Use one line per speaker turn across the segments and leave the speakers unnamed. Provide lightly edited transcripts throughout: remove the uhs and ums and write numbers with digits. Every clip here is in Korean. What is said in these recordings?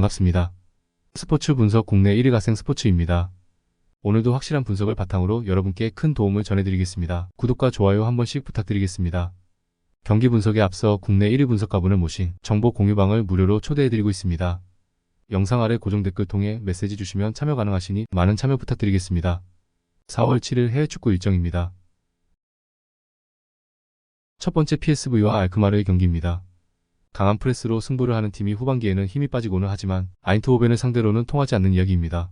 반갑습니다. 스포츠 분석 국내 1위 가생 스포츠입니다. 오늘도 확실한 분석을 바탕으로 여러분께 큰 도움을 전해드리겠습니다. 구독과 좋아요 한 번씩 부탁드리겠습니다. 경기 분석에 앞서 국내 1위 분석가분을 모신 정보 공유방을 무료로 초대해드리고 있습니다. 영상 아래 고정 댓글 통해 메시지 주시면 참여 가능하시니 많은 참여 부탁드리겠습니다. 4월 7일 해외 축구 일정입니다. 첫 번째 PSV와 알크마르의 경기입니다. 강한 프레스로 승부를 하는 팀이 후반기에는 힘이 빠지고는 하지만 아인트호벤을 상대로는 통하지 않는 이야기입니다.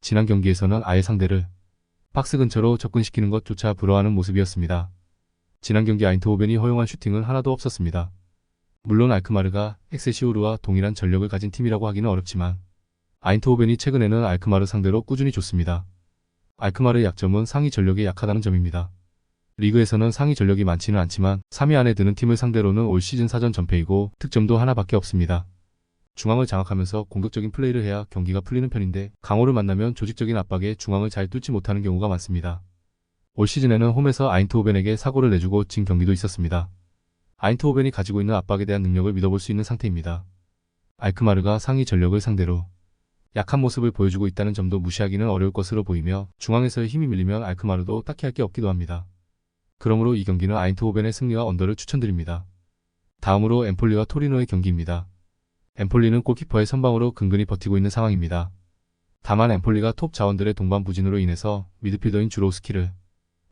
지난 경기에서는 아예 상대를 박스 근처로 접근시키는 것조차 불허하는 모습이었습니다. 지난 경기 아인트호벤이 허용한 슈팅은 하나도 없었습니다. 물론 알크마르가 엑셀시오르와 동일한 전력을 가진 팀이라고 하기는 어렵지만 아인트호벤이 최근에는 알크마르 상대로 꾸준히 좋습니다. 알크마르의 약점은 상위 전력이 약하다는 점입니다. 리그에서는 상위 전력이 많지는 않지만 3위 안에 드는 팀을 상대로는 올 시즌 사전 전패이고 득점도 하나밖에 없습니다. 중앙을 장악하면서 공격적인 플레이를 해야 경기가 풀리는 편인데 강호를 만나면 조직적인 압박에 중앙을 잘 뚫지 못하는 경우가 많습니다. 올 시즌에는 홈에서 아인트호벤에게 사고를 내주고 진 경기도 있었습니다. 아인트호벤이 가지고 있는 압박에 대한 능력을 믿어볼 수 있는 상태입니다. 알크마르가 상위 전력을 상대로 약한 모습을 보여주고 있다는 점도 무시하기는 어려울 것으로 보이며 중앙에서의 힘이 밀리면 알크마르도 딱히 할 게 없기도 합니다. 그러므로 이 경기는 아인트호벤의 승리와 언더를 추천드립니다. 다음으로 엠폴리와 토리노의 경기입니다. 엠폴리는 골키퍼의 선방으로 근근히 버티고 있는 상황입니다. 다만 엠폴리가 톱 자원들의 동반부진으로 인해서 미드필더인 주로우스키를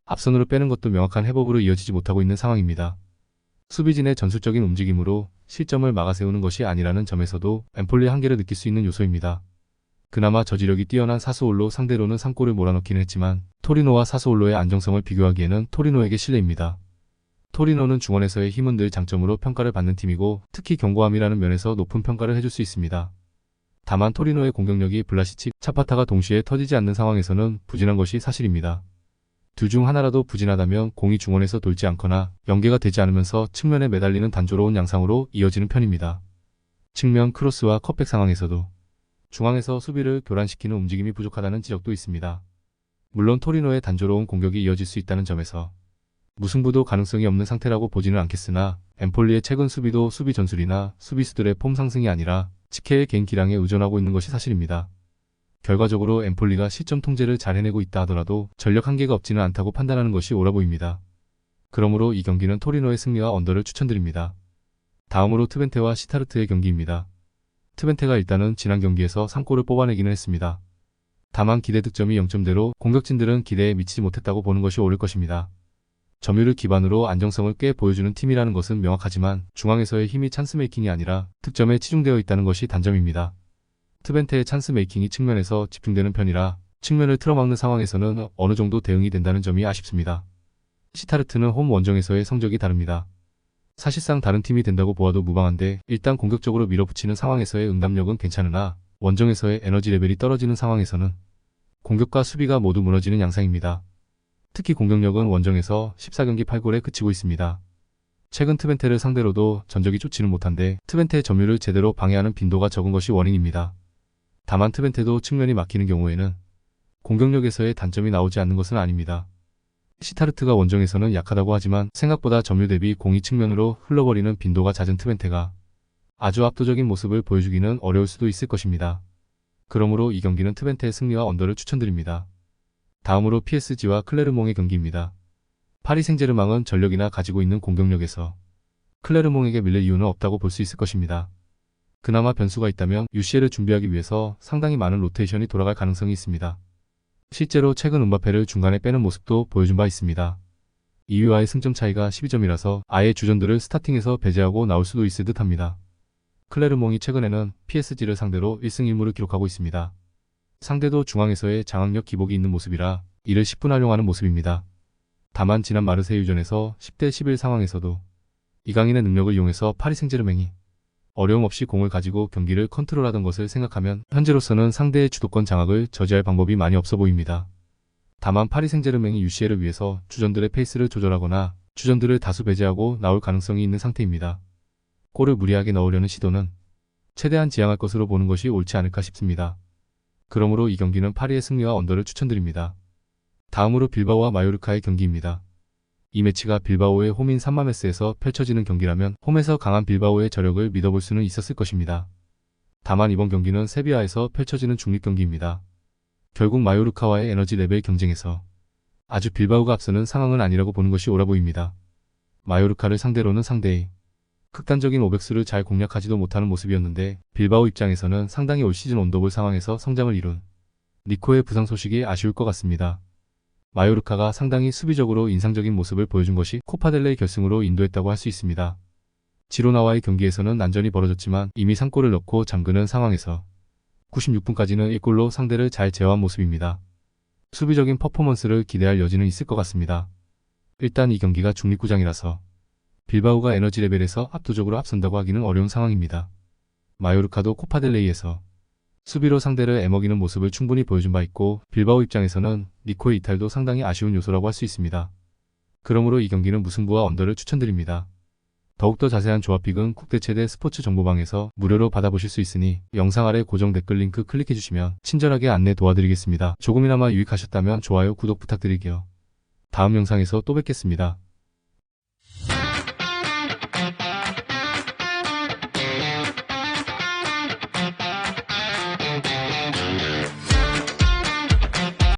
앞선으로 빼는 것도 명확한 회복으로 이어지지 못하고 있는 상황입니다. 수비진의 전술적인 움직임으로 실점을 막아세우는 것이 아니라는 점에서도 엠폴리의 한계를 느낄 수 있는 요소입니다. 그나마 저지력이 뛰어난 사스올로 상대로는 3골을 몰아넣기는 했지만 토리노와 사스올로의 안정성을 비교하기에는 토리노에게 실례입니다. 토리노는 중원에서의 힘은 늘 장점으로 평가를 받는 팀이고 특히 견고함이라는 면에서 높은 평가를 해줄 수 있습니다. 다만 토리노의 공격력이 블라시치, 차파타가 동시에 터지지 않는 상황에서는 부진한 것이 사실입니다. 둘 중 하나라도 부진하다면 공이 중원에서 돌지 않거나 연계가 되지 않으면서 측면에 매달리는 단조로운 양상으로 이어지는 편입니다. 측면 크로스와 컷백 상황에서도 중앙에서 수비를 교란시키는 움직임이 부족하다는 지적도 있습니다. 물론 토리노의 단조로운 공격이 이어질 수 있다는 점에서 무승부도 가능성이 없는 상태라고 보지는 않겠으나 엠폴리의 최근 수비도 수비 전술이나 수비수들의 폼 상승이 아니라 치케의 개인 기량에 의존하고 있는 것이 사실입니다. 결과적으로 엠폴리가 시점 통제를 잘 해내고 있다 하더라도 전력 한계가 없지는 않다고 판단하는 것이 옳아 보입니다. 그러므로 이 경기는 토리노의 승리와 언더를 추천드립니다. 다음으로 트벤테와 시타르트의 경기입니다. 트벤테가 일단은 지난 경기에서 3골을 뽑아내기는 했습니다. 다만 기대 득점이 0점대로 공격진들은 기대에 미치지 못했다고 보는 것이 옳을 것입니다. 점유를 기반으로 안정성을 꽤 보여주는 팀이라는 것은 명확하지만 중앙에서의 힘이 찬스 메이킹이 아니라 득점에 치중되어 있다는 것이 단점입니다. 트벤테의 찬스 메이킹이 측면에서 집중되는 편이라 측면을 틀어막는 상황에서는 어느 정도 대응이 된다는 점이 아쉽습니다. 시타르트는 홈 원정에서의 성적이 다릅니다. 사실상 다른 팀이 된다고 보아도 무방한데 일단 공격적으로 밀어붙이는 상황에서의 응답력은 괜찮으나 원정에서의 에너지 레벨이 떨어지는 상황에서는 공격과 수비가 모두 무너지는 양상입니다. 특히 공격력은 원정에서 14경기 8골에 그치고 있습니다. 최근 트벤테를 상대로도 전적이 좋지는 못한데 트벤테의 점유를 제대로 방해하는 빈도가 적은 것이 원인입니다. 다만 트벤테도 측면이 막히는 경우에는 공격력에서의 단점이 나오지 않는 것은 아닙니다. 시타르트가 원정에서는 약하다고 하지만 생각보다 점유 대비 공이 측면으로 흘러버리는 빈도가 잦은 트벤테가 아주 압도적인 모습을 보여주기는 어려울 수도 있을 것입니다. 그러므로 이 경기는 트벤테의 승리와 언더를 추천드립니다. 다음으로 PSG와 클레르몽의 경기입니다. 파리 생제르맹은 전력이나 가지고 있는 공격력에서 클레르몽에게 밀릴 이유는 없다고 볼 수 있을 것입니다. 그나마 변수가 있다면 UCL을 준비하기 위해서 상당히 많은 로테이션이 돌아갈 가능성이 있습니다. 실제로 최근 음바페를 중간에 빼는 모습도 보여준 바 있습니다. 2위와의 승점 차이가 12점이라서 아예 주전들을 스타팅에서 배제하고 나올 수도 있을 듯합니다. 클레르몽이 최근에는 PSG를 상대로 1승 1무를 기록하고 있습니다. 상대도 중앙에서의 장악력 기복이 있는 모습이라 이를 10분 활용하는 모습입니다. 다만 지난 마르세유 유전에서 10대 11 상황에서도 이강인의 능력을 이용해서 파리 생제르맹이 어려움 없이 공을 가지고 경기를 컨트롤하던 것을 생각하면 현재로서는 상대의 주도권 장악을 저지할 방법이 많이 없어 보입니다. 다만 파리 생제르맹이 UCL을 위해서 주전들의 페이스를 조절하거나 주전들을 다수 배제하고 나올 가능성이 있는 상태입니다. 골을 무리하게 넣으려는 시도는 최대한 지양할 것으로 보는 것이 옳지 않을까 싶습니다. 그러므로 이 경기는 파리의 승리와 언더를 추천드립니다. 다음으로 빌바오와 마요르카의 경기입니다. 이 매치가 빌바오의 홈인 산마메스에서 펼쳐지는 경기라면 홈에서 강한 빌바오의 저력을 믿어볼 수는 있었을 것입니다. 다만 이번 경기는 세비야에서 펼쳐지는 중립 경기입니다. 결국 마요르카와의 에너지 레벨 경쟁에서 아주 빌바오가 앞서는 상황은 아니라고 보는 것이 옳아 보입니다. 마요르카를 상대로는 상대의 극단적인 오백수를 잘 공략하지도 못하는 모습이었는데 빌바오 입장에서는 상당히 올 시즌 온더볼 상황에서 성장을 이룬 니코의 부상 소식이 아쉬울 것 같습니다. 마요르카가 상당히 수비적으로 인상적인 모습을 보여준 것이 코파델레이 결승으로 인도했다고 할 수 있습니다. 지로나와의 경기에서는 난전이 벌어졌지만 이미 3골을 넣고 잠그는 상황에서 96분까지는 1골로 상대를 잘 제어한 모습입니다. 수비적인 퍼포먼스를 기대할 여지는 있을 것 같습니다. 일단 이 경기가 중립구장이라서 빌바오가 에너지 레벨에서 압도적으로 앞선다고 하기는 어려운 상황입니다. 마요르카도 코파델레이에서 수비로 상대를 애먹이는 모습을 충분히 보여준 바 있고 빌바오 입장에서는 니코의 이탈도 상당히 아쉬운 요소라고 할 수 있습니다. 그러므로 이 경기는 무승부와 언더를 추천드립니다. 더욱더 자세한 조합픽은 국대 최대 스포츠 정보방에서 무료로 받아보실 수 있으니 영상 아래 고정 댓글 링크 클릭해주시면 친절하게 안내 도와드리겠습니다. 조금이나마 유익하셨다면 좋아요, 구독 부탁드릴게요. 다음 영상에서 또 뵙겠습니다.